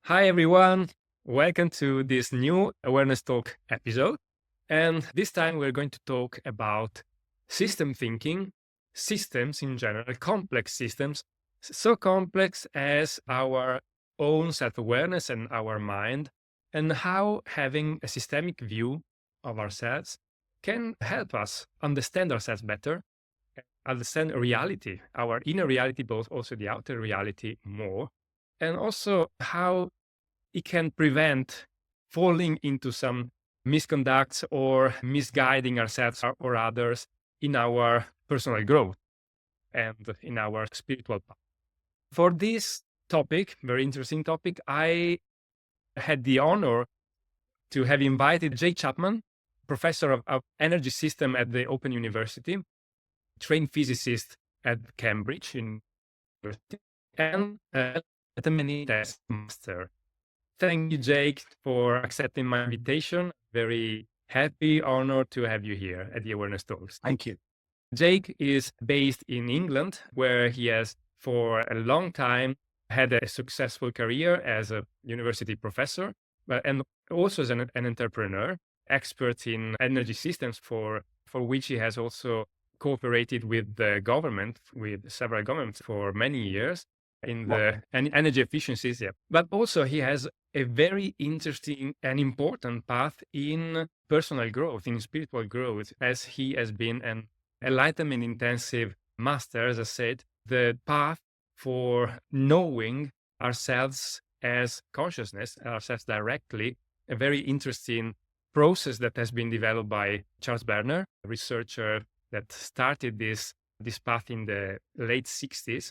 Hi, everyone. Welcome to this new Awareness Talk episode. And this time we're going to talk about system thinking, systems in general, complex systems, so complex as our own self-awareness and our mind, and how having a systemic view of ourselves can help us understand ourselves better, understand reality, our inner reality, but also the outer reality more, and also how it can prevent falling into some misconducts or misguiding ourselves or others in our personal growth and in our spiritual path. For this topic, very interesting topic, I had the honor to have invited Chapman, professor of energy system at the Open University, trained physicist at Cambridge in university, and at a many test master. Thank you, Jake, for accepting my invitation. Very happy, honored to have you here at the Awareness Talks. Thank you. Jake is based in England, where he has for a long time had a successful career as a university professor, and also as an entrepreneur, expert in energy systems for which he has also cooperated with the government, with several governments for many years in the energy efficiencies. Yeah. But also he has a very interesting and important path in personal growth, in spiritual growth, as he has been an Enlightenment Intensive master, as I said, the path for knowing ourselves as consciousness, ourselves directly, a very interesting process that has been developed by Charles Berner, a researcher that started this path in the late 60s,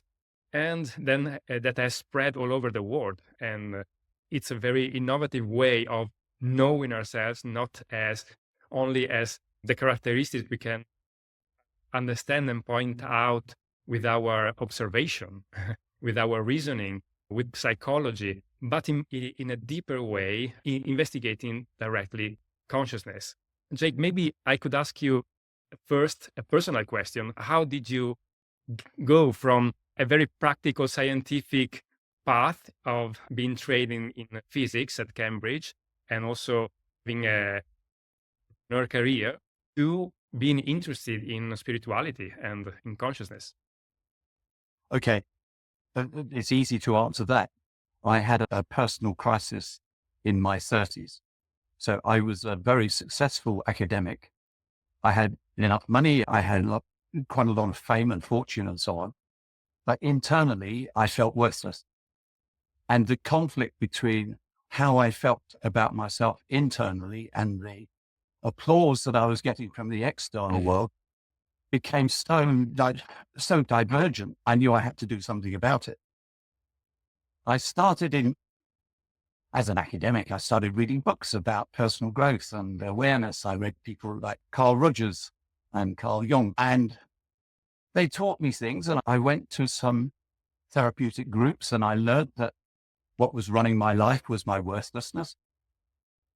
and then that has spread all over the world. And it's a very innovative way of knowing ourselves, not as only as the characteristics we can understand and point out with our observation, with our reasoning, with psychology, but in a deeper way, investigating directly consciousness. Jake, maybe I could ask you first a personal question. How did you go from a very practical scientific path of being trained in physics at Cambridge and also having a career to being interested in spirituality and in consciousness? Okay. It's easy to answer that. I had a personal crisis in my 30s. So I was a very successful academic. I had enough money. I had quite a lot of fame and fortune and so on. But internally, I felt worthless. And the conflict between how I felt about myself internally and the applause that I was getting from the external world became so divergent. I knew I had to do something about it. I started as an academic, I started reading books about personal growth and awareness. I read people like Carl Rogers and Carl Jung, and they taught me things. And I went to some therapeutic groups and I learned that what was running my life was my worthlessness.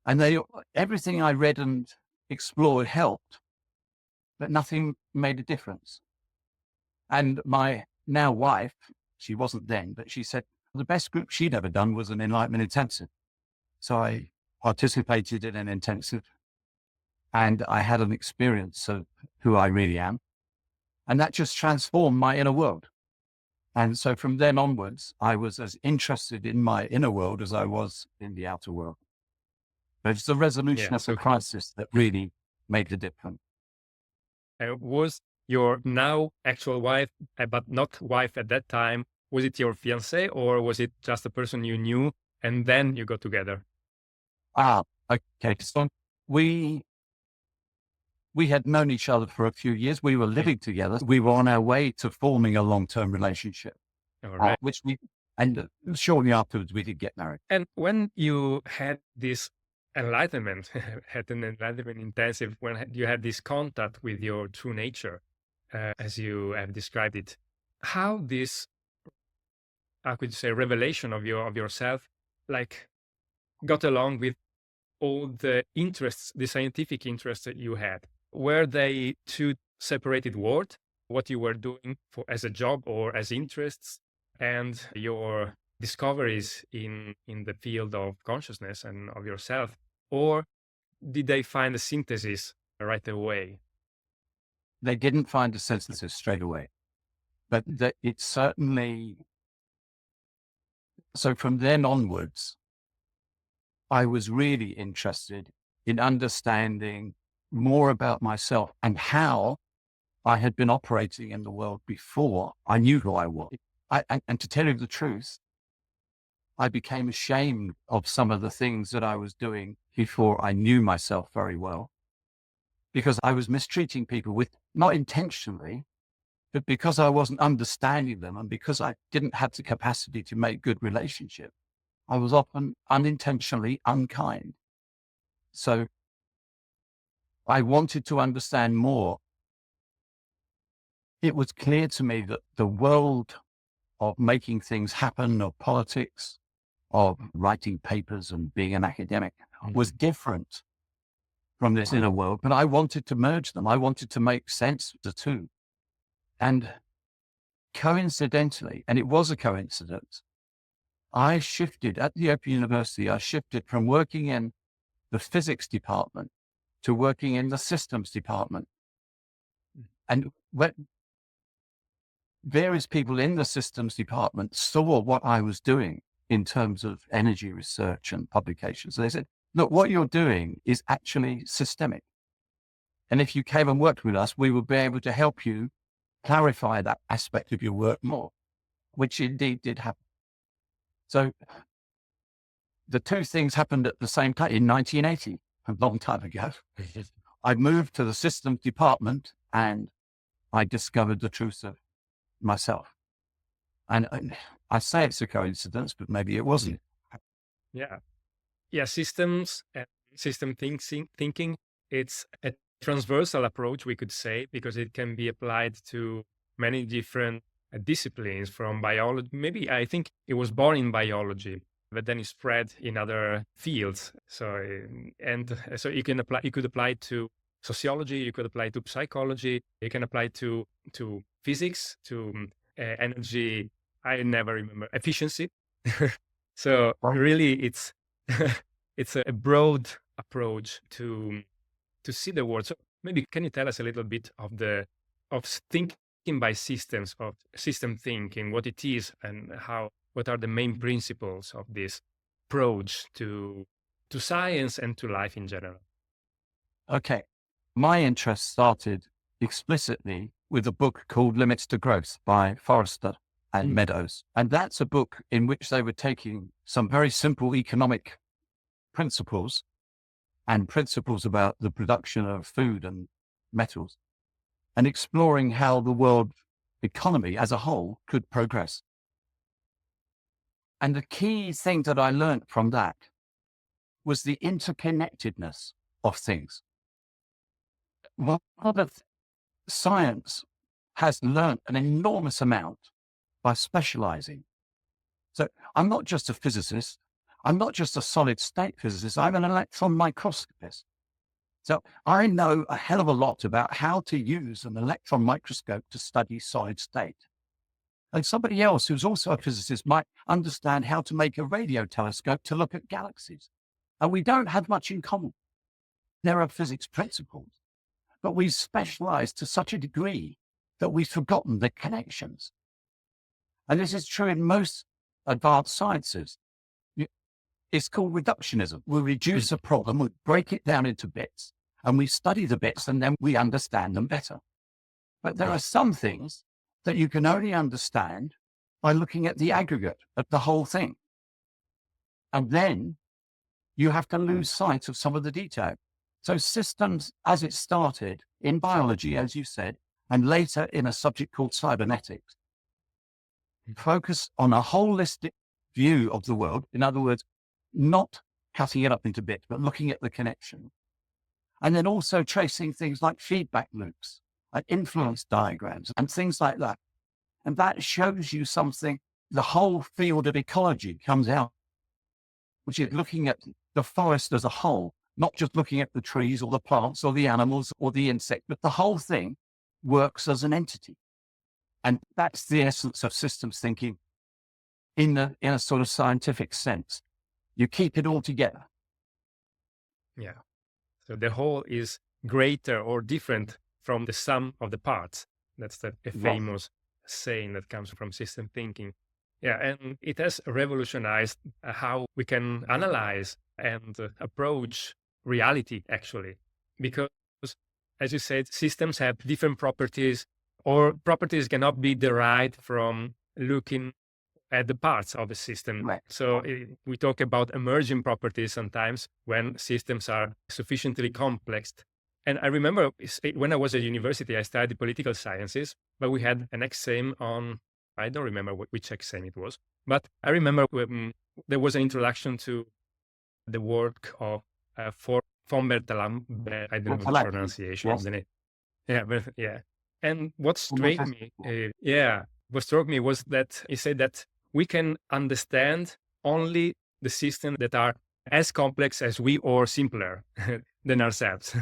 And everything I read and explored helped, but nothing made a difference. And my now wife, she wasn't then, but she said the best group she'd ever done was an Enlightenment Intensive. So I participated in an intensive and I had an experience of who I really am. And that just transformed my inner world. And so from then onwards, I was as interested in my inner world as I was in the outer world. But it's the resolution of the crisis that really made the difference. Was your now actual wife, but not wife at that time, was it your fiancé or was it just a person you knew and then you got together? Okay. So we had known each other for a few years. We were living together. We were on our way to forming a long-term relationship, All right. And shortly afterwards we did get married. And when you had this enlightenment, had an enlightenment intensive, when you had this contact with your true nature, as you have described it, how this, I could say, revelation of yourself, like, got along with all the interests, the scientific interests that you had? Were they two separated worlds? What you were doing as a job or as interests, and your discoveries in the field of consciousness and of yourself, or did they find a synthesis right away? They didn't find a synthesis straight away, but it certainly, so from then onwards, I was really interested in understanding more about myself and how I had been operating in the world before I knew who I was. And to tell you the truth, I became ashamed of some of the things that I was doing before I knew myself very well, because I was mistreating people with, not intentionally, but because I wasn't understanding them and because I didn't have the capacity to make good relationships, I was often unintentionally unkind. So I wanted to understand more. It was clear to me that the world of making things happen, of politics, of writing papers and being an academic was different from this inner world, but I wanted to merge them. I wanted to make sense of the two. And coincidentally, and it was a coincidence, I shifted at the Open University, I shifted from working in the physics department to working in the systems department. And when various people in the systems department saw what I was doing in terms of energy research and publications, they said, look, what you're doing is actually systemic. And if you came and worked with us, we would be able to help you clarify that aspect of your work more, which indeed did happen. So the two things happened at the same time in 1980, a long time ago. I moved to the systems department and I discovered the truth of myself. And I say it's a coincidence, but maybe it wasn't. Yeah, systems and system thinking, it's a transversal approach, we could say, because it can be applied to many different disciplines, from biology. Maybe I think it was born in biology, but then it spread in other fields. So you could apply it to sociology, you could apply it to psychology, you can apply it to physics, to energy. I never remember efficiency. So really, it's it's a broad approach to see the world. So maybe can you tell us a little bit of thinking by systems, of system thinking, what it is, and what are the main principles of this approach to science and to life in general? Okay. My interest started explicitly with a book called Limits to Growth by Forrester and Meadows. And that's a book in which they were taking some very simple economic principles and principles about the production of food and metals and exploring how the world economy as a whole could progress. And the key thing that I learned from that was the interconnectedness of things. Well, science has learned an enormous amount by specializing. So I'm not just a physicist. I'm not just a solid state physicist. I'm an electron microscopist. So I know a hell of a lot about how to use an electron microscope to study solid state. And somebody else who's also a physicist might understand how to make a radio telescope to look at galaxies. And we don't have much in common. There are physics principles, but we've specialized to such a degree that we've forgotten the connections. And this is true in most advanced sciences. It's called reductionism. We reduce a problem, we break it down into bits, and we study the bits, and then we understand them better. But there are some things that you can only understand by looking at the aggregate of the whole thing. And then you have to lose sight of some of the detail. So systems, as it started in biology, as you said, and later in a subject called cybernetics, focus on a holistic view of the world. In other words, not cutting it up into bits, but looking at the connection. And then also tracing things like feedback loops and influence diagrams and things like that. And that shows you something, the whole field of ecology comes out, which is looking at the forest as a whole, not just looking at the trees or the plants or the animals or the insect, but the whole thing works as an entity. And that's the essence of systems thinking. in a sort of scientific sense. You keep it all together. Yeah. So the whole is greater or different from the sum of the parts. That's a Yes. famous saying that comes from system thinking. Yeah, and it has revolutionized how we can analyze and approach reality, actually. Because, as you said, systems have different properties, or properties cannot be derived from looking at the parts of a system. Right. So we talk about emerging properties sometimes when systems are sufficiently complex. And I remember when I was at university, I studied political sciences, but we had an exam on, I don't remember which exam it was, but I remember when there was an introduction to the work of von Bertalanffy. I don't know the pronunciation of the name. Yeah, but yeah. And what struck me, what struck me was that he said that we can understand only the systems that are as complex as we or simpler than ourselves.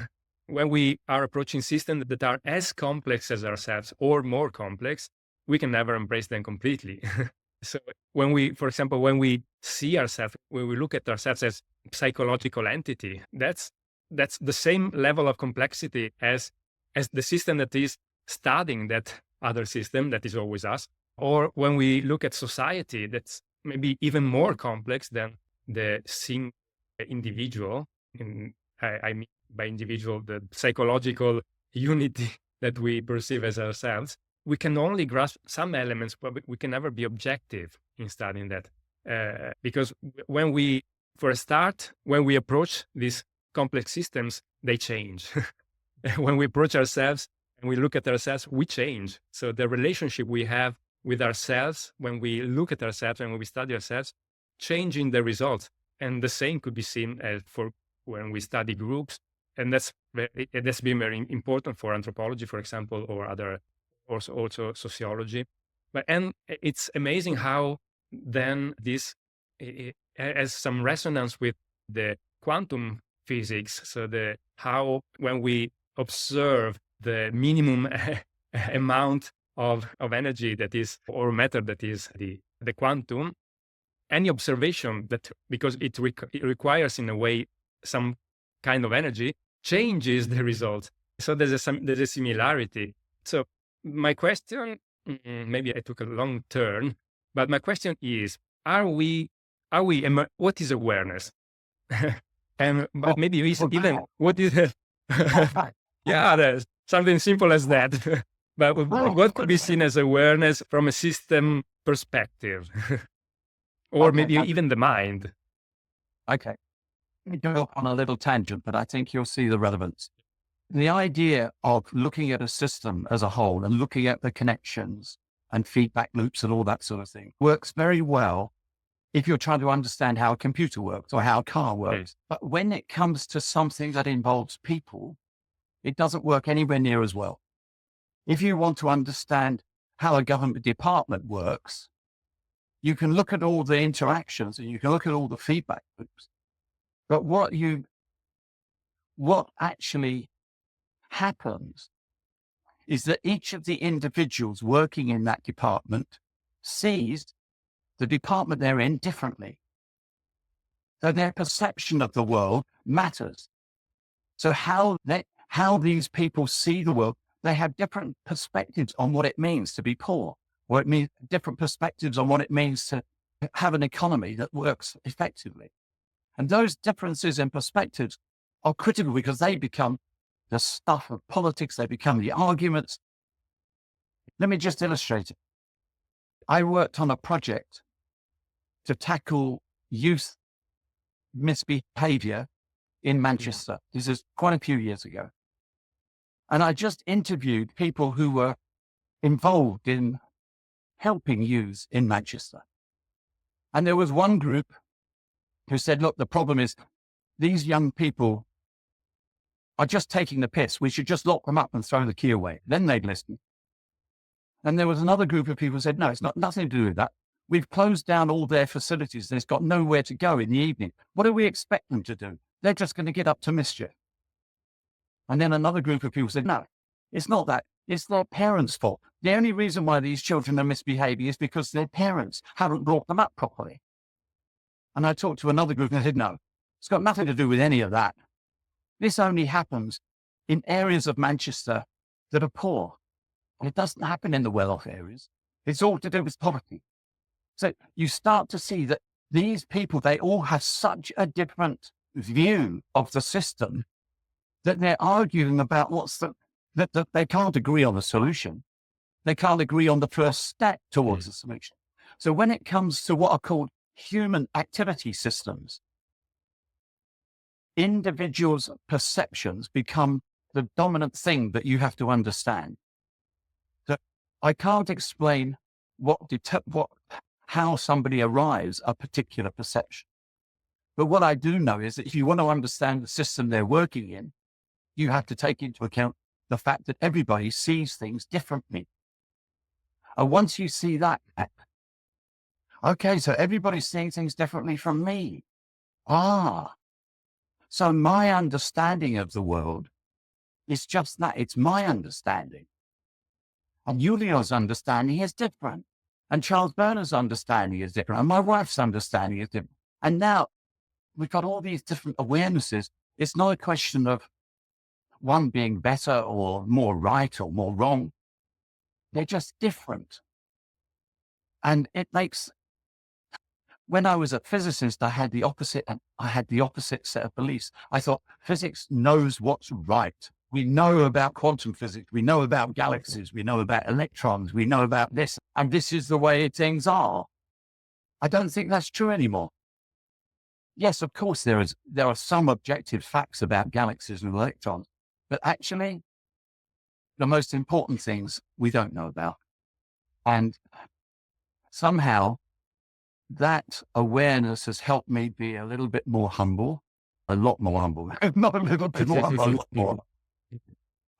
When we are approaching systems that are as complex as ourselves or more complex, we can never embrace them completely. So when we, for example, when we see ourselves, when we look at ourselves as psychological entity, that's the same level of complexity as the system that is studying that other system that is always us. Or when we look at society, that's maybe even more complex than the single individual. I mean by individual, the psychological unity that we perceive as ourselves. We can only grasp some elements, but we can never be objective in studying that. Because when we, for a start, when we approach these complex systems, they change. When we approach ourselves and we look at ourselves, we change. So the relationship we have with ourselves, when we look at ourselves and when we study ourselves, changing the results. And the same could be seen as for when we study groups. And that's been very important for anthropology, for example, or other, also sociology. And it's amazing how then this has some resonance with the quantum physics. So how when we observe the minimum amount of energy that is, or matter that is the quantum, any observation that, because it requires in a way some kind of energy, changes the result. So there's a similarity. So my question, maybe I took a long turn, but my question is: what is awareness? And but maybe even what is it? Yeah, there's something simple as that. But what could be seen as awareness from a system perspective, or maybe even the mind? Okay. Let me go on a little tangent, but I think you'll see the relevance. The idea of looking at a system as a whole and looking at the connections and feedback loops and all that sort of thing works very well if you're trying to understand how a computer works or how a car works. But when it comes to something that involves people, it doesn't work anywhere near as well. If you want to understand how a government department works, you can look at all the interactions and you can look at all the feedback loops. But what actually happens is that each of the individuals working in that department sees the department they're in differently. So their perception of the world matters. So how these people see the world, they have different perspectives on what it means to be poor, or it means different perspectives on what it means to have an economy that works effectively. And those differences in perspectives are critical because they become the stuff of politics. They become the arguments. Let me just illustrate it. I worked on a project to tackle youth misbehavior in Manchester. This is quite a few years ago. And I just interviewed people who were involved in helping youth in Manchester. And there was one group who said, look, the problem is these young people are just taking the piss. We should just lock them up and throw the key away. Then they'd listen. And there was another group of people who said, no, it's not nothing to do with that. We've closed down all their facilities and it's got nowhere to go in the evening. What do we expect them to do? They're just going to get up to mischief. And then another group of people said, no, it's not that. It's their parents' fault. The only reason why these children are misbehaving is because their parents haven't brought them up properly. And I talked to another group and I said, no, it's got nothing to do with any of that. This only happens in areas of Manchester that are poor. And it doesn't happen in the well-off areas. It's all to do with poverty. So you start to see that these people, they all have such a different view of the system that they're arguing about that they can't agree on the solution. They can't agree on the first step towards the solution. So when it comes to what are called human activity systems, individuals' perceptions become the dominant thing that you have to understand. So I can't explain how somebody arrives at a particular perception. But what I do know is that if you want to understand the system they're working in, you have to take into account the fact that everybody sees things differently. And once you see that, okay, so everybody's seeing things differently from me. So my understanding of the world is just that. It's my understanding. And Julio's understanding is different. And Charles Berner's understanding is different. And my wife's understanding is different. And now we've got all these different awarenesses. It's not a question of one being better or more right or more wrong. They're just different. And it makes, when I was a physicist, I had the opposite set of beliefs. I thought physics knows what's right. We know about quantum physics. We know about galaxies. We know about electrons. We know about this. And this is the way things are. I don't think that's true anymore. Yes, of course, there are some objective facts about galaxies and electrons, but actually, the most important things we don't know about. And somehow, that awareness has helped me be a little bit more humble, a lot more humble, not a little bit more humble, a lot more.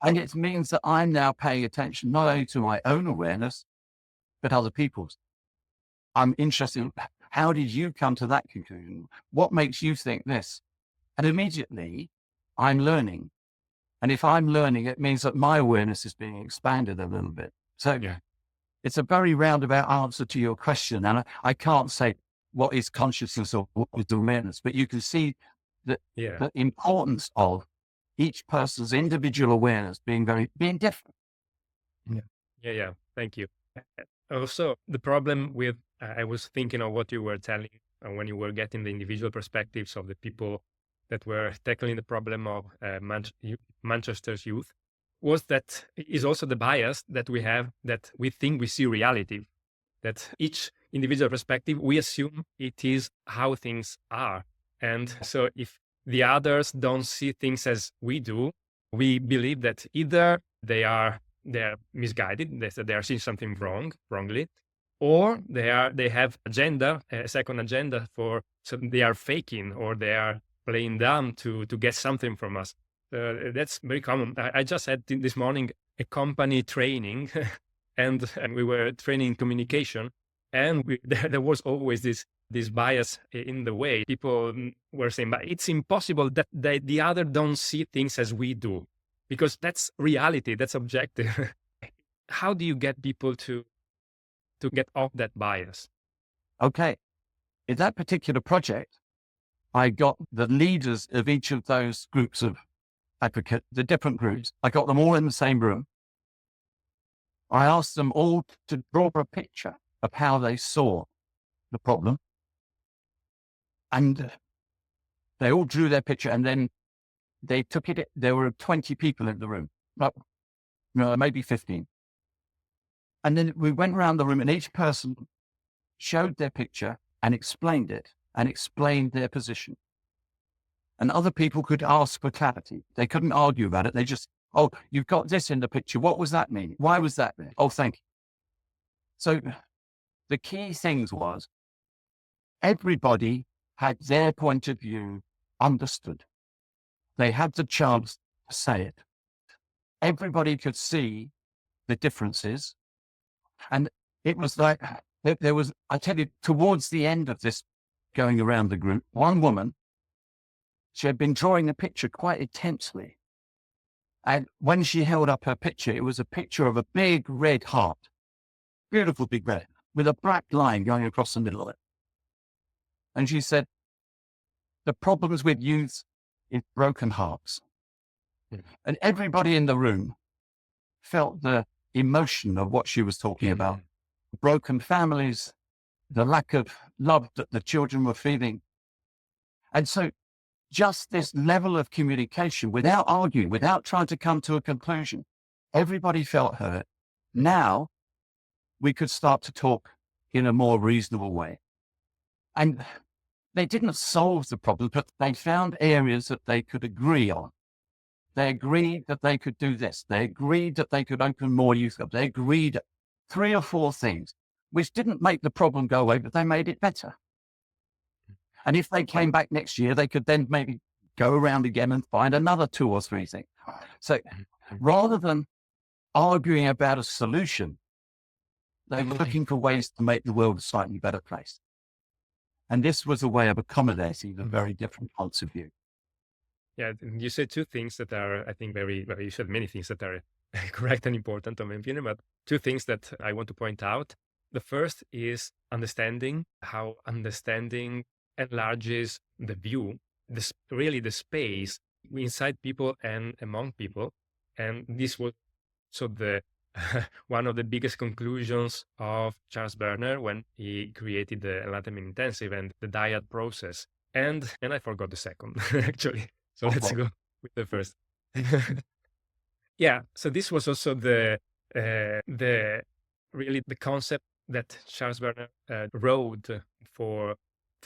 And it means that I'm now paying attention not only to my own awareness, but other people's. I'm interested in, how did you come to that conclusion? What makes you think this? And immediately I'm learning. And if I'm learning, it means that my awareness is being expanded a little bit. So it's a very roundabout answer to your question. And I can't say what is consciousness or what is awareness, but you can see that the importance of each person's individual awareness being different. Yeah. Thank you. Also, the problem with, I was thinking of what you were telling when you were getting the individual perspectives of the people that were tackling the problem of Manchester's youth, was that is also the bias that we have, that we think we see reality, that each individual perspective, we assume it is how things are. And so if the others don't see things as we do, we believe that either they're misguided, they are seeing something wrongly, or they have a second agenda so they are faking, or they are playing dumb to get something from us. That's very common. I just had this morning a company training and we were training communication, and there was always this bias in the way. People were saying, but it's impossible that the other don't see things as we do, because that's reality, that's objective. How do you get people to get off that bias? Okay. In that particular project, I got the leaders of each of those groups of advocates, the different groups. I got them all in the same room. I asked them all to draw a picture of how they saw the problem. And they all drew their picture, and then they took it. There were 20 people in the room, maybe 15. And then we went around the room, and each person showed their picture and explained it and explained their position. And other people could ask for clarity. They couldn't argue about it. They just, oh, you've got this in the picture. What was that mean? Why was that there? Oh, thank you. So the key things was everybody had their point of view understood. They had the chance to say it. Everybody could see the differences. And it was like, there was, I tell you, towards the end of this going around the group, one woman, she had been drawing a picture quite intensely. And when she held up her picture, it was a picture of a big red heart, beautiful big red, with a black line going across the middle of it. And she said, the problems with youth is broken hearts. And everybody in the room felt the emotion of what she was talking about. Broken families, the lack of love that the children were feeling. And so just this level of communication without arguing, without trying to come to a conclusion, everybody felt hurt. Now we could start to talk in a more reasonable way. And they didn't solve the problem, but they found areas that they could agree on. They agreed that they could do this. They agreed that they could open more youth clubs. They agreed 3 or 4 things, which didn't make the problem go away, but they made it better. And if they came back next year, they could then maybe go around again and find another 2 or 3 things. So rather than arguing about a solution, they were looking for ways to make the world a slightly better place. And this was a way of accommodating the very different points of view. Yeah, you said 2 things that are, I think, you said many things that are correct and important, in my opinion, but 2 things that I want to point out. The first is understanding, how understanding enlarges the view, really the space inside people and among people. And this was the one of the biggest conclusions of Charles Berner when he created the Enlightenment Intensive and the diet process. And I forgot the second, actually. So let's go with the first. Yeah. So this was also the really the concept that Charles Berner wrote for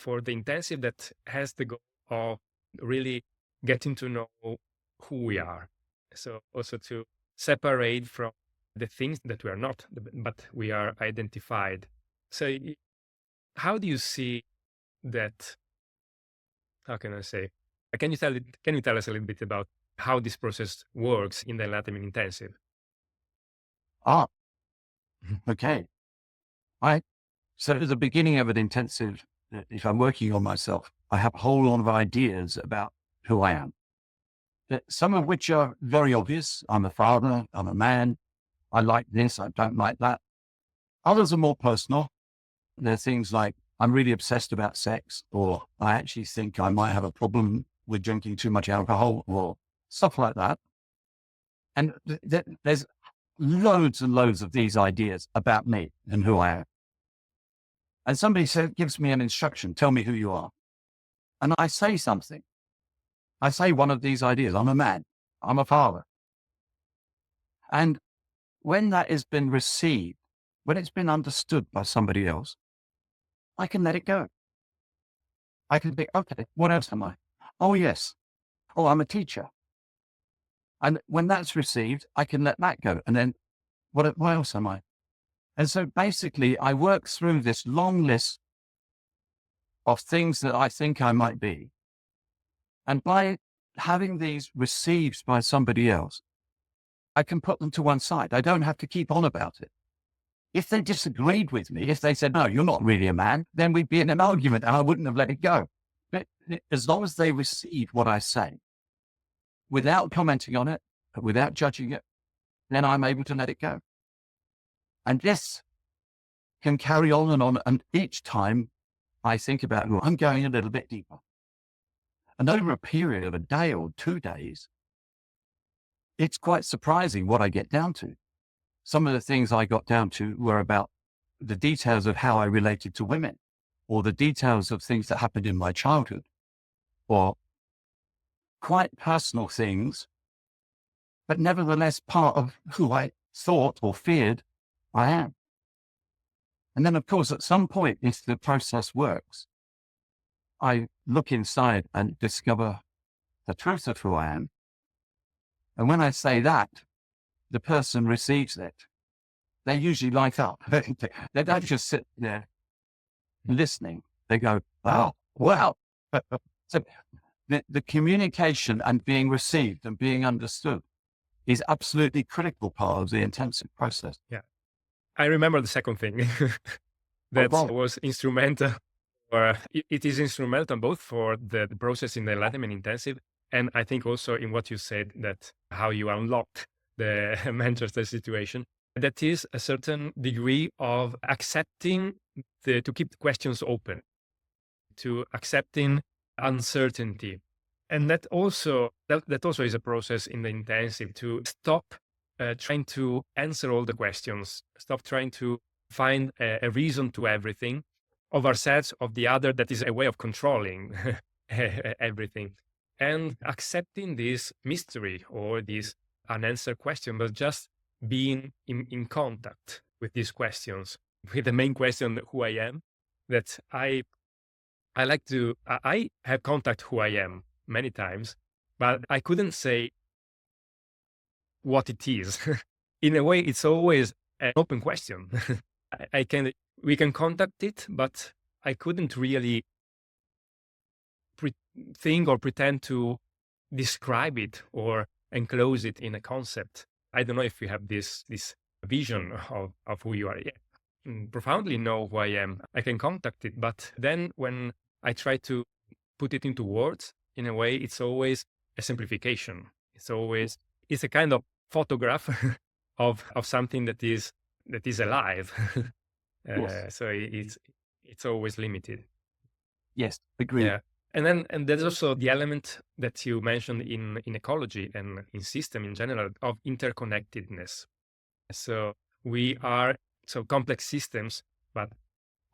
the intensive, that has the goal of really getting to know who we are. So also to separate from the things that we are not, but we are identified. So how do you see that? How can I say? Can you tell us a little bit about how this process works in the Enlightenment Intensive? Okay. So at the beginning of an intensive, if I'm working on myself, I have a whole lot of ideas about who I am. Some of which are very obvious. I'm a father, I'm a man, I like this, I don't like that. Others are more personal. There are things like, I'm really obsessed about sex, or I actually think I might have a problem with drinking too much alcohol, or stuff like that. And there's loads and loads of these ideas about me and who I am. And somebody gives me an instruction, tell me who you are. And I say something. I say one of these ideas, I'm a man, I'm a father. And when that has been received, when it's been understood by somebody else, I can let it go. I can think, okay, what else am I? Oh, yes. Oh, I'm a teacher. And when that's received, I can let that go. And then what else am I? And so basically, I work through this long list of things that I think I might be. And by having these received by somebody else, I can put them to one side. I don't have to keep on about it. If they disagreed with me, if they said, no, you're not really a man, then we'd be in an argument and I wouldn't have let it go. But as long as they receive what I say, without commenting on it, without judging it, then I'm able to let it go. And this can carry on. And each time I think about, well, I'm going a little bit deeper. And over a period of a day or 2 days, it's quite surprising what I get down to. Some of the things I got down to were about the details of how I related to women, or the details of things that happened in my childhood, or quite personal things, but nevertheless part of who I thought or feared I am. And then, of course, at some point, if the process works, I look inside and discover the truth of who I am. And when I say that, the person receives it. They usually light up. They don't just sit there listening. They go, oh, wow. So the communication and being received and being understood is absolutely critical part of the intensive process. Yeah. I remember the second thing that was instrumental, or it is instrumental both for the process in the Enlightenment Intensive And I think also in what you said, that how you unlocked the Manchester situation, that is a certain degree of accepting to keep the questions open, to accepting uncertainty. And that also is a process in the intensive, to stop trying to answer all the questions, stop trying to find a reason to everything of ourselves, of the other, that is a way of controlling everything, and accepting this mystery or this unanswered question, but just being in contact with these questions, with the main question, who I am, that I have contact who I am many times, but I couldn't say what it is. In a way, it's always an open question. We can contact it, but I couldn't really think or pretend to describe it or enclose it in a concept. I don't know if you have this vision of who you are. Yeah, profoundly know who I am. I can contact it, but then when I try to put it into words, in a way, it's always a simplification. It's a kind of photograph of something that is alive. Yes. So it's always limited. Yes. Agreed. Yeah. And there's also the element that you mentioned in ecology and in system in general of interconnectedness. So we are complex systems, but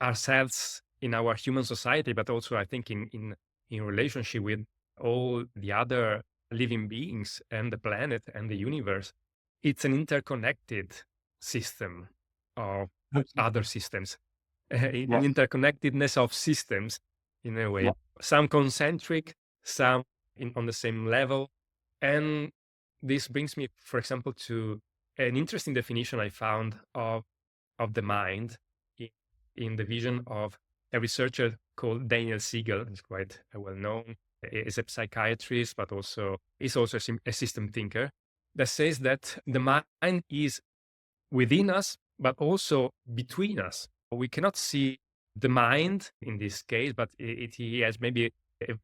ourselves in our human society, but also I think in relationship with all the other living beings and the planet and the universe, it's an interconnected system of other systems, an Yes. interconnectedness of systems in a way, Yeah. some concentric, some on the same level. And this brings me, for example, to an interesting definition I found of the mind in the vision of a researcher called Daniel Siegel. He's quite well known. He's a psychiatrist, but he's also a system thinker, that says that the mind is within us, but also between us. We cannot see the mind in this case, but he has maybe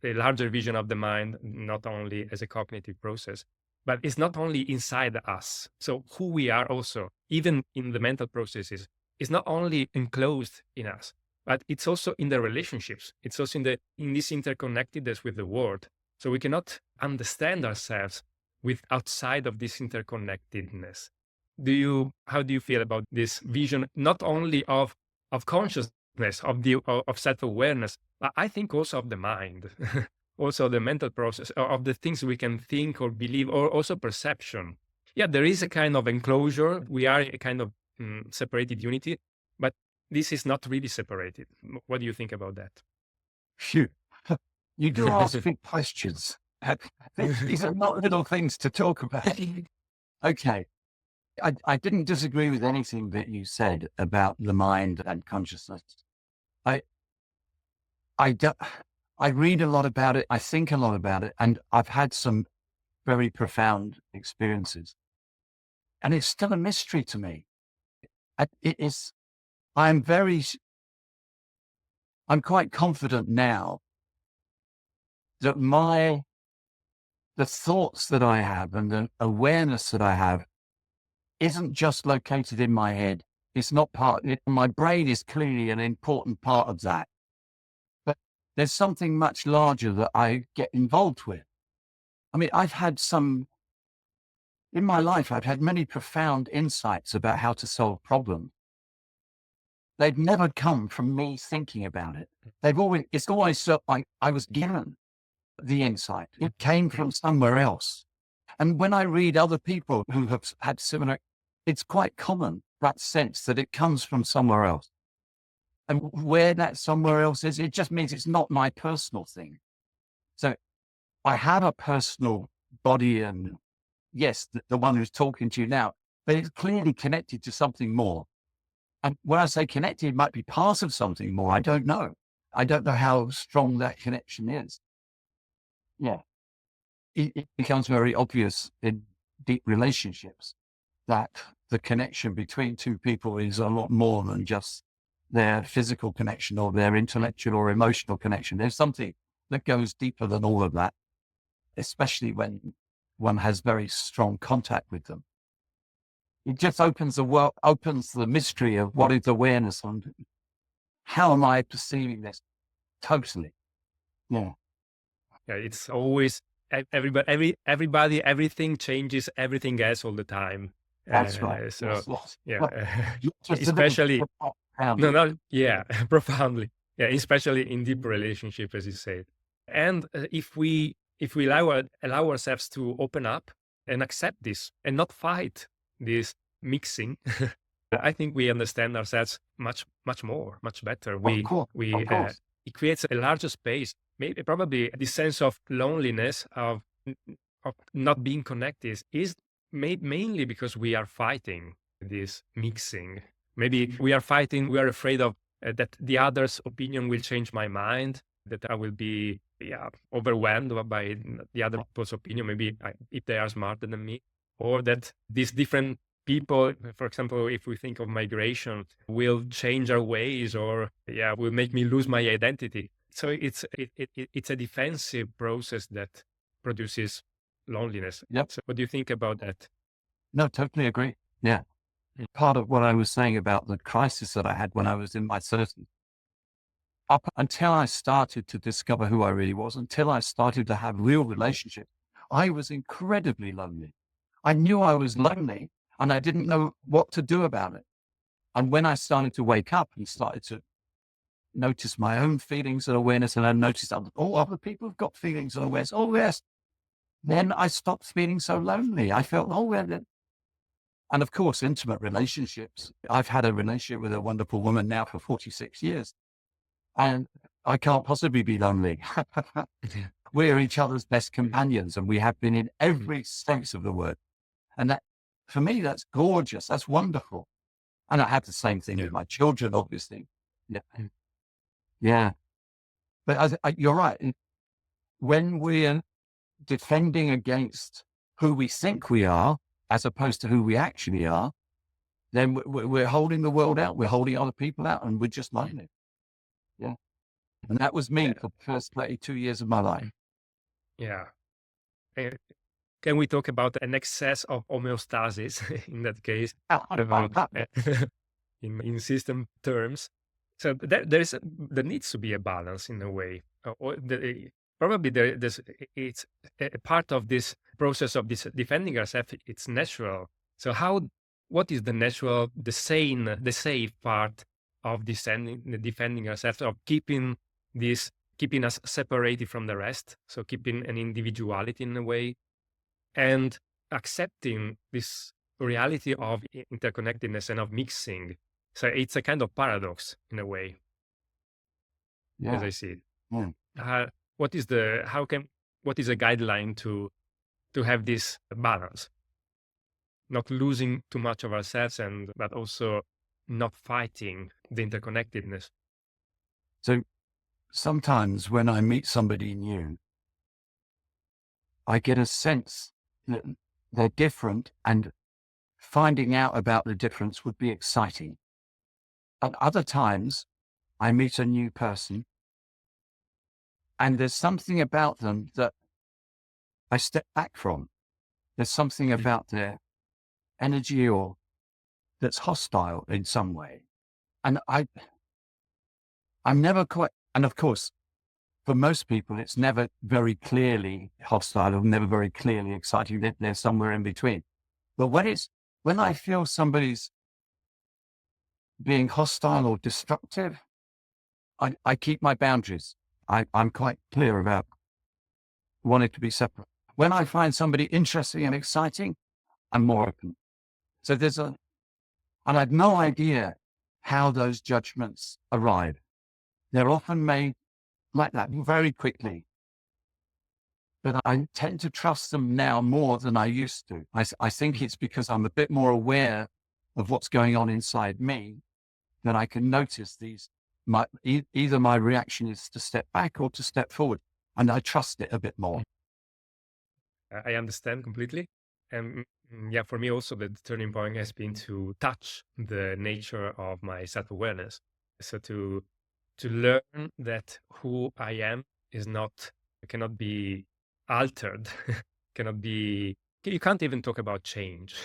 a larger vision of the mind, not only as a cognitive process, but it's not only inside us. So who we are also, even in the mental processes, is not only enclosed in us, but it's also in the relationships. It's also in this interconnectedness with the world. So we cannot understand ourselves outside of this interconnectedness. How do you feel about this vision, not only of consciousness, of self-awareness, but I think also of the mind, also the mental process, of the things we can think or believe, or also perception. Yeah, there is a kind of enclosure. We are a kind of separated unity, but this is not really separated. What do you think about that? Phew. You do ask big questions. These are not little things to talk about. Okay. I didn't disagree with anything that you said about the mind and consciousness. I read a lot about it. I think a lot about it, and I've had some very profound experiences. And it's still a mystery to me. It is. I'm quite confident now that the thoughts that I have and the awareness that I have isn't just located in my head. It's not my brain is clearly an important part of that. But there's something much larger that I get involved with. I mean, in my life, I've had many profound insights about how to solve problems. They've never come from me thinking about it. It's always felt like I was given the insight. It came from somewhere else. And when I read other people who have had similar, it's quite common, that sense that it comes from somewhere else. And where that somewhere else is, it just means it's not my personal thing. So I have a personal body, and yes, the one who's talking to you now, but it's clearly connected to something more. And when I say connected, it might be part of something more. I don't know. I don't know how strong that connection is. Yeah. It becomes very obvious in deep relationships that the connection between two people is a lot more than just their physical connection or their intellectual or emotional connection. There's something that goes deeper than all of that. especially when one has very strong contact with them. It just opens the world, opens the mystery of what is awareness and how am I perceiving this? Totally. Yeah. Yeah, it's always everybody, everything changes everything else all the time. That's right. So Yes, yes. yeah, Well, not just a little especially bit no, profoundly. no, yeah, profoundly, yeah, especially in deep relationship, as you said. And if we allow ourselves to open up and accept this and not fight this mixing, I think we understand ourselves much more, much better. Of course, of course. It creates a larger space. Maybe probably this sense of loneliness of not being connected is mainly because we are fighting this mixing. Maybe we are fighting. We are afraid of that the other's opinion will change my mind. That I will be overwhelmed by the other people's opinion. Maybe if they are smarter than me, or that these different people, for example, if we think of migration, will change our ways, or will make me lose my identity. So it's a defensive process that produces loneliness. Yep. So what do you think about that? No, totally agree. Yeah. Part of what I was saying about the crisis that I had when I was in my 30s, up until I started to discover who I really was, until I started to have real relationships, I was incredibly lonely. I knew I was lonely and I didn't know what to do about it. And when I started to wake up and started to notice my own feelings and awareness, and I noticed other people have got feelings and awareness. Oh, yes. Then I stopped feeling so lonely. I felt, oh, well, and of course, intimate relationships. I've had a relationship with a wonderful woman now for 46 years, and I can't possibly be lonely. We're each other's best companions, and we have been in every sense of the word. And that, for me, that's gorgeous. That's wonderful. And I have the same thing with my children, obviously. Yeah. Yeah. But you're right. When we're defending against who we think we are, as opposed to who we actually are, then we're holding the world out. We're holding other people out, and we're just lonely. Yeah. And that was me for the first 32 years of my life. Yeah. Can we talk about an excess of homeostasis in that case? About in system terms. So there needs to be a balance in a way. Probably it's a part of this process of this defending ourselves. It's natural. So what is the natural, the safe part of defending ourselves, of keeping us separated from the rest? So keeping an individuality in a way, and accepting this reality of interconnectedness and of mixing. So it's a kind of paradox in a way, as I see it. Yeah. What is a guideline to have this balance, not losing too much of ourselves, but also not fighting the interconnectedness? So sometimes when I meet somebody new, I get a sense that they're different, and finding out about the difference would be exciting. At other times, I meet a new person and there's something about them that I step back from. There's something about their energy or that's hostile in some way. And I'm never quite, and of course, for most people, it's never very clearly hostile or never very clearly exciting. They're somewhere in between. But when I feel somebody's being hostile or destructive, I keep my boundaries. I'm quite clear about wanting to be separate. When I find somebody interesting and exciting, I'm more open. So and I have no idea how those judgments arrive. They're often made like that very quickly. But I tend to trust them now more than I used to. I think it's because I'm a bit more aware of what's going on inside me, that I can notice either my reaction is to step back or to step forward. And I trust it a bit more. I understand completely. And for me also, the turning point has been to touch the nature of my self-awareness. So to learn that who I am cannot be altered, cannot be, you can't even talk about change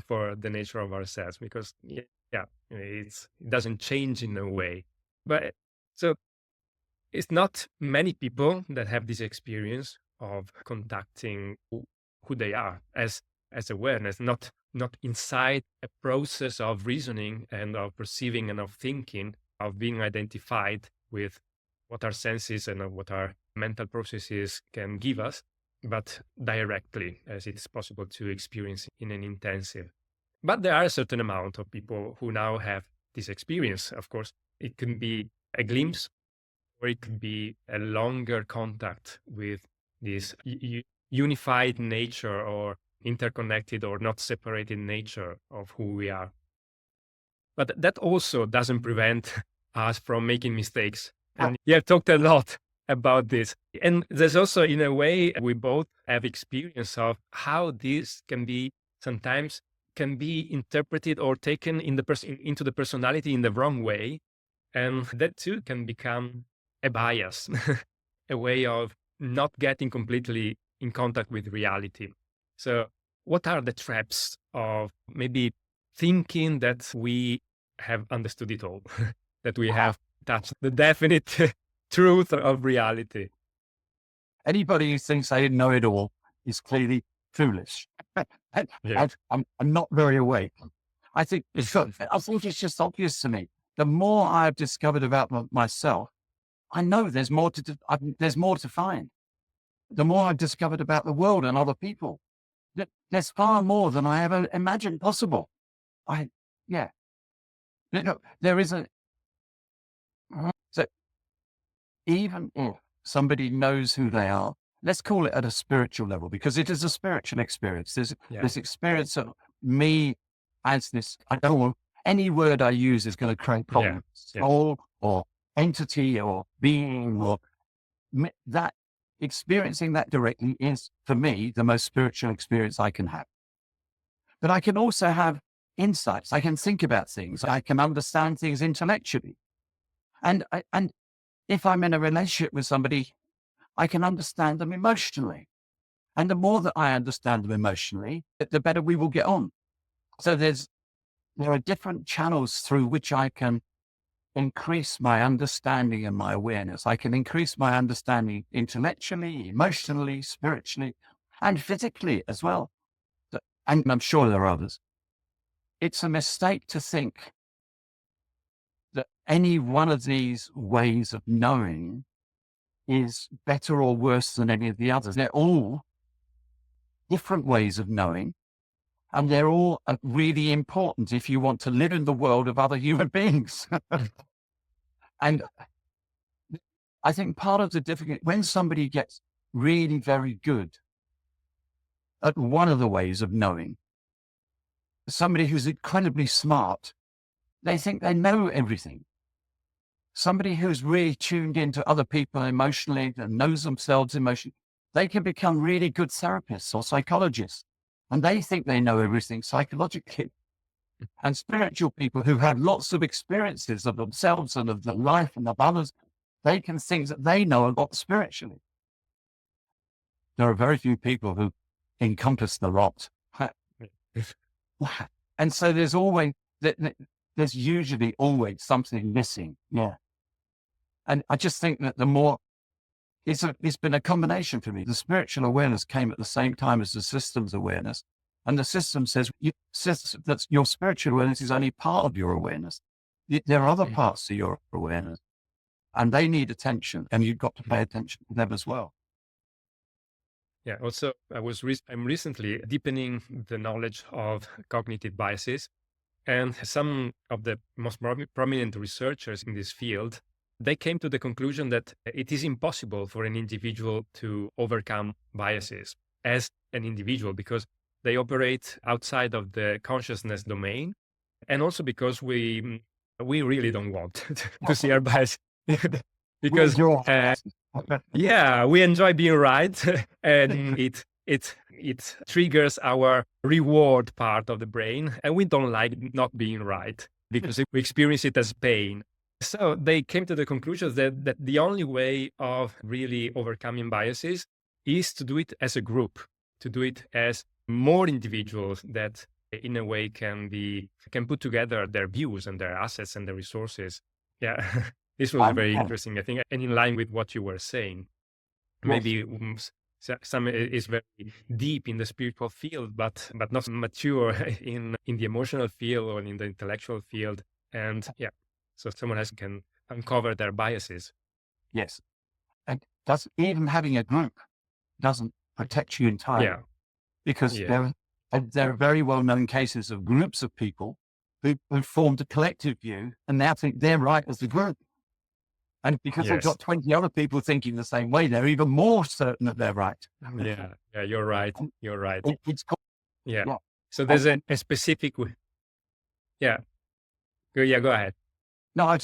for the nature of ourselves, because it doesn't change in a way. But so it's not many people that have this experience of contacting who they are as awareness, not inside a process of reasoning and of perceiving and of thinking, of being identified with what our senses and what our mental processes can give us, but directly, as it's possible to experience in an intensive. But there are a certain amount of people who now have this experience. Of course, it can be a glimpse, or it could be a longer contact with this unified nature, or interconnected or not separated nature of who we are. But that also doesn't prevent us from making mistakes. And you have talked a lot about this. And there's also, in a way, we both have experience of how this can be sometimes can be interpreted or taken in into the personality in the wrong way. And that too can become a bias, a way of not getting completely in contact with reality. So what are the traps of maybe thinking that we have understood it all, that we have touched the definite truth of reality? Anybody who thinks they know it all is clearly foolish. I'm not very awake. I think it's just obvious to me. The more I've discovered about myself, I know there's more to find. The more I've discovered about the world and other people, there's far more than I ever imagined possible. There isn't. So even if somebody knows who they are, let's call it at a spiritual level, because it is a spiritual experience. There's this experience of me as this, I don't want any word I use is going to create problems. Soul or entity or being, or that experiencing that directly is, for me, the most spiritual experience I can have. But I can also have insights. I can think about things. I can understand things intellectually. And if I'm in a relationship with somebody, I can understand them emotionally. And the more that I understand them emotionally, the better we will get on. So there are different channels through which I can increase my understanding and my awareness. I can increase my understanding intellectually, emotionally, spiritually, and physically as well. And I'm sure there are others. It's a mistake to think that any one of these ways of knowing is better or worse than any of the others. They're all different ways of knowing, and they're all really important if you want to live in the world of other human beings. And I think part of the difficulty, when somebody gets really very good at one of the ways of knowing, somebody who's incredibly smart, they think they know everything. Somebody who's really tuned into other people emotionally and knows themselves emotionally, they can become really good therapists or psychologists, and they think they know everything psychologically. And spiritual people who have lots of experiences of themselves and of the life and of others, they can think that they know a lot spiritually. There are very few people who encompass the lot. And so there's usually always something missing. Yeah. And I just think that the more, it's been a combination for me. The spiritual awareness came at the same time as the systems awareness. And the system says that your spiritual awareness is only part of your awareness. There are other parts to your awareness, and they need attention, and you've got to pay attention to them as well. Yeah. Also, I'm recently deepening the knowledge of cognitive biases, and some of the most prominent researchers in this field, they came to the conclusion that it is impossible for an individual to overcome biases as an individual, because they operate outside of the consciousness domain, and also because we really don't want to see our bias. Because we enjoy being right, and it triggers our reward part of the brain, and we don't like not being right because we experience it as pain. So they came to the conclusion that the only way of really overcoming biases is to do it as a group, to do it as more individuals that in a way can put together their views and their assets and their resources. Yeah, this was very interesting, I think, and in line with what you were saying. Maybe some is very deep in the spiritual field, but not mature in the emotional field or in the intellectual field. And yeah, so someone else can uncover their biases. Yes. And even having a group doesn't protect you entirely. Yeah. Because there are very well-known cases of groups of people who formed a collective view and now think they're right as the group. And because they've got 20 other people thinking the same way, they're even more certain that they're right. Yeah, you're right. You're right. It's called, yeah. So there's a specific, yeah. Go ahead. No,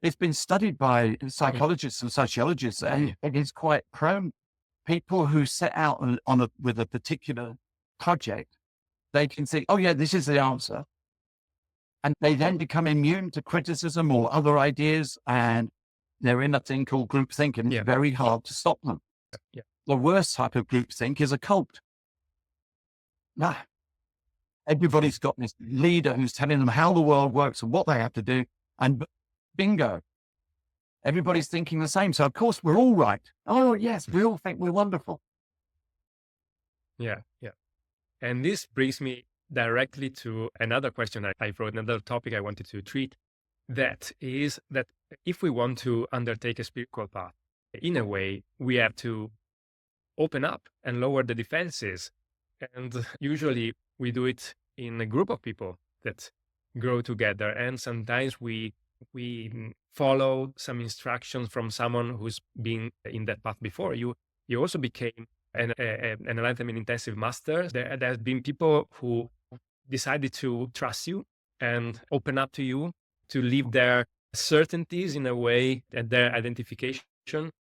it's been studied by psychologists and sociologists, and it is quite prone. People who set out with a particular project, they can think, oh yeah, this is the answer. And they then become immune to criticism or other ideas, and they're in a thing called groupthink, and it's very hard to stop them. Yeah. The worst type of groupthink is a cult. Nah. Everybody's got this leader who's telling them how the world works and what they have to do, and bingo. Everybody's thinking the same. So of course we're all right. Oh yes, we all think we're wonderful. Yeah. And this brings me directly to another question I wrote, another topic I wanted to treat. That is that if we want to undertake a spiritual path, in a way, we have to open up and lower the defenses. And usually we do it in a group of people that grow together. And sometimes we follow some instructions from someone who's been in that path before. You also became an Enlightenment Intensive master. There have been people who decided to trust you and open up to you, to leave their certainties in a way, and their identification,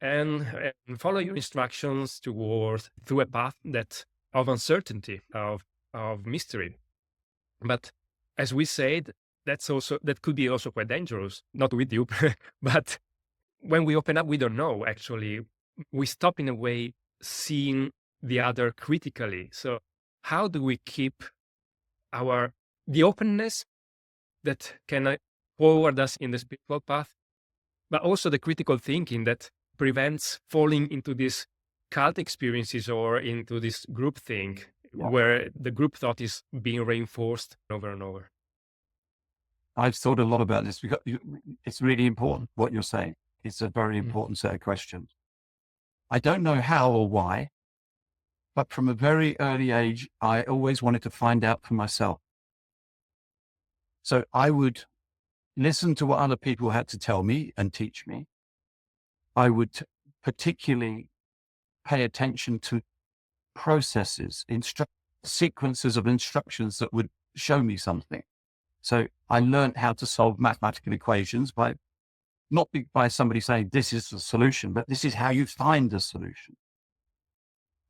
and follow your instructions through a path of uncertainty, of mystery. But as we said, that could be also quite dangerous, not with you, but when we open up, we don't know, actually. We stop in a way seeing the other critically. So how do we keep the openness that can forward us in the spiritual path, but also the critical thinking that prevents falling into these cult experiences or into this group thing where the group thought is being reinforced over and over? I've thought a lot about this because it's really important what you're saying. It's a very important set of questions. I don't know how or why, but from a very early age, I always wanted to find out for myself. So I would listen to what other people had to tell me and teach me. I would particularly pay attention to processes, sequences of instructions that would show me something. So I learned how to solve mathematical equations not by somebody saying this is the solution, but this is how you find the solution.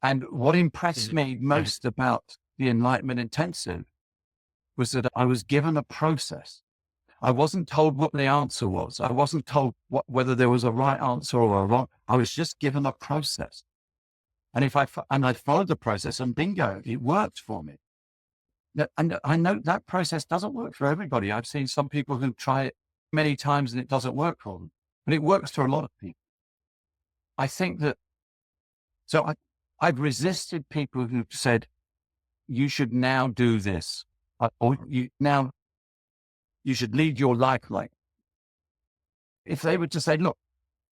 And what impressed me most about the Enlightenment Intensive was that I was given a process. I wasn't told what the answer was. I wasn't told whether there was a right answer or a wrong. I was just given a process. And I followed the process, and bingo, it worked for me. And I know that process doesn't work for everybody. I've seen some people who try it many times and it doesn't work for them, but it works for a lot of people. I think that, so I've resisted people who said, you should now do this, or you should lead your life like. If they were to say, look,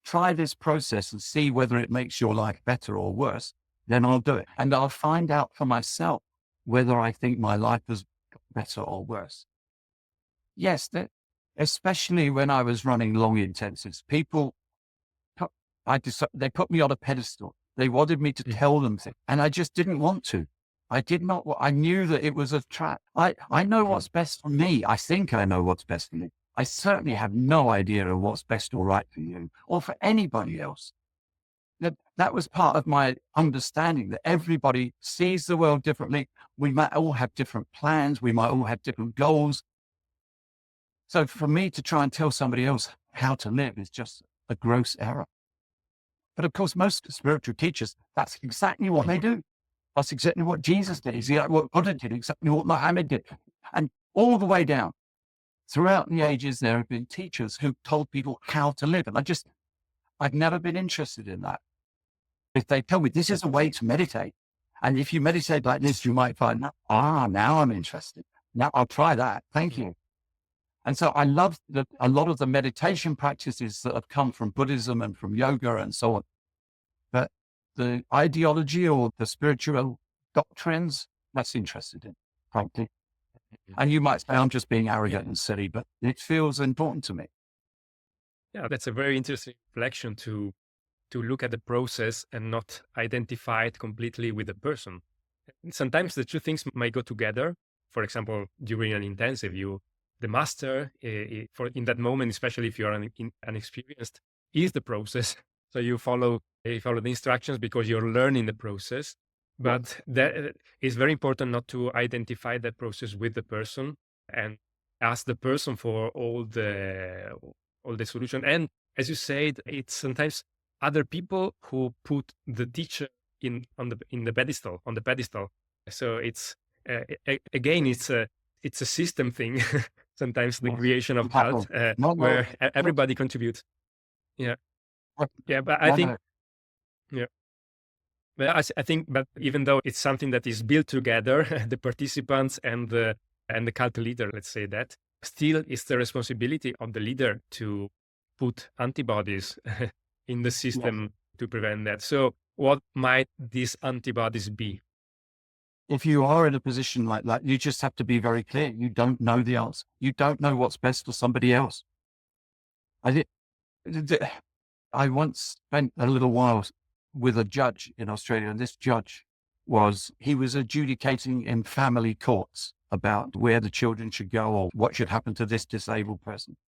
try this process and see whether it makes your life better or worse, then I'll do it. And I'll find out for myself whether I think my life is better or worse. Yes, especially when I was running long intensives, people, they put me on a pedestal. They wanted me to tell them things, and I just didn't want to. I knew that it was a trap. I know what's best for me. I think I know what's best for me. I certainly have no idea of what's best or right for you or for anybody else. That was part of my understanding that everybody sees the world differently. We might all have different plans. We might all have different goals. So for me to try and tell somebody else how to live is just a gross error. But of course, most spiritual teachers, that's exactly what they do. That's exactly what Jesus did. Exactly what Buddha did, exactly what Muhammad did. And all the way down, throughout the ages, there have been teachers who told people how to live. And I've never been interested in that. If they tell me this is a way to meditate, and if you meditate like this, you might find, now I'm interested. Now I'll try that. Thank you. And so I love a lot of the meditation practices that have come from Buddhism and from yoga and so on. But the ideology or the spiritual doctrines, that's interested in, frankly. And you might say, I'm just being arrogant and silly, but it feels important to me. Yeah, that's a very interesting reflection to look at the process and not identify it completely with the person. Sometimes the two things might go together. For example, during an intensive, the master, in that moment, especially if you are unexperienced, is the process. So you follow the instructions because you're learning the process. But that is very important not to identify that process with the person and ask the person for all the solution. And as you said, it's sometimes other people who put the teacher on the pedestal. So it's again, it's a system thing. Sometimes the creation of cult where everybody contributes. Yeah, but I think yeah. But I think, but even though it's something that is built together, the participants and the cult leader, let's say that, still it's the responsibility of the leader to put antibodies in the system to prevent that. So what might these antibodies be? If you are in a position like that, you just have to be very clear. You don't know the answer. You don't know what's best for somebody else. I once spent a little while with a judge in Australia, and this judge he was adjudicating in family courts about where the children should go or what should happen to this disabled person.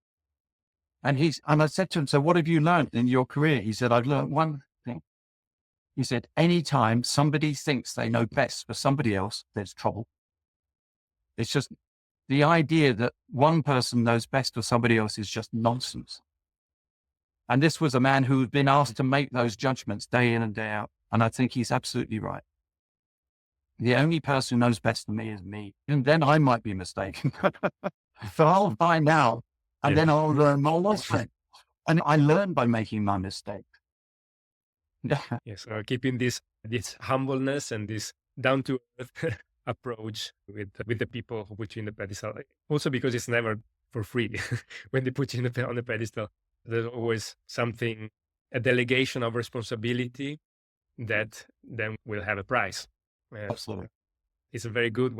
And I said to him, so what have you learned in your career? He said, I've learned one thing. He said, anytime somebody thinks they know best for somebody else, there's trouble. It's just the idea that one person knows best for somebody else is just nonsense. And this was a man who had been asked to make those judgments day in and day out. And I think he's absolutely right. The only person who knows best for me is me. And then I might be mistaken. So I'll find out and then I'll learn my lesson. And I learn by making my mistake. Yes, keeping this humbleness and this down to earth approach with the people who put you in the pedestal. Also because it's never for free. When they put you on the pedestal, there's always something, a delegation of responsibility that then will have a price. Absolutely. It's very good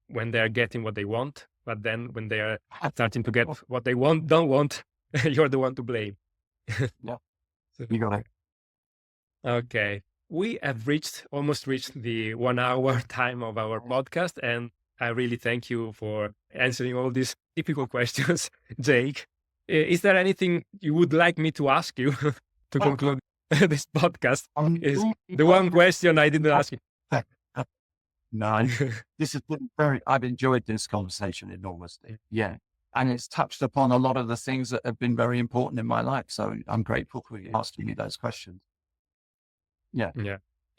when they're getting what they want, but then when they are starting to get what they don't want, you're the one to blame. Yeah, you got it. Okay. We have almost reached the 1 hour time of our podcast, and I really thank you for answering all these difficult questions, Jake. Is there anything you would like me to ask you to conclude this podcast? Is the one question I didn't ask you. No, this has been I've enjoyed this conversation enormously. Yeah. And it's touched upon a lot of the things that have been very important in my life. So I'm grateful for you asking me those questions. Yeah.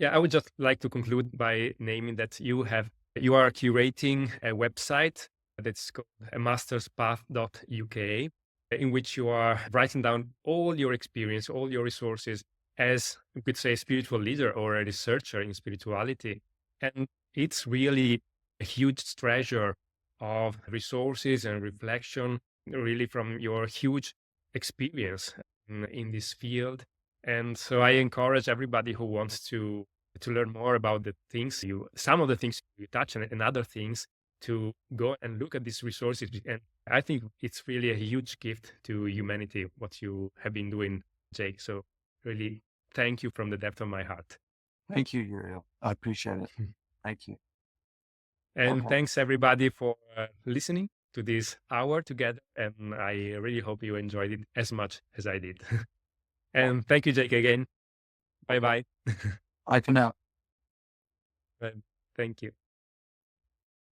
I would just like to conclude by naming that you are curating a website that's called masterspath.uk, in which you are writing down all your experience, all your resources as, you could say, a spiritual leader or a researcher in spirituality. And it's really a huge treasure of resources and reflection, really from your huge experience in this field. And so I encourage everybody who wants to learn more about some of the things you touch and other things, to go and look at these resources. And I think it's really a huge gift to humanity, what you have been doing, Jake. So really, thank you from the depth of my heart. Thank you, Uriel. I appreciate it. Thank you. And thanks everybody for listening to this hour together. And I really hope you enjoyed it as much as I did. And thank you, Jake, again. Bye-bye. Bye for now. Thank you.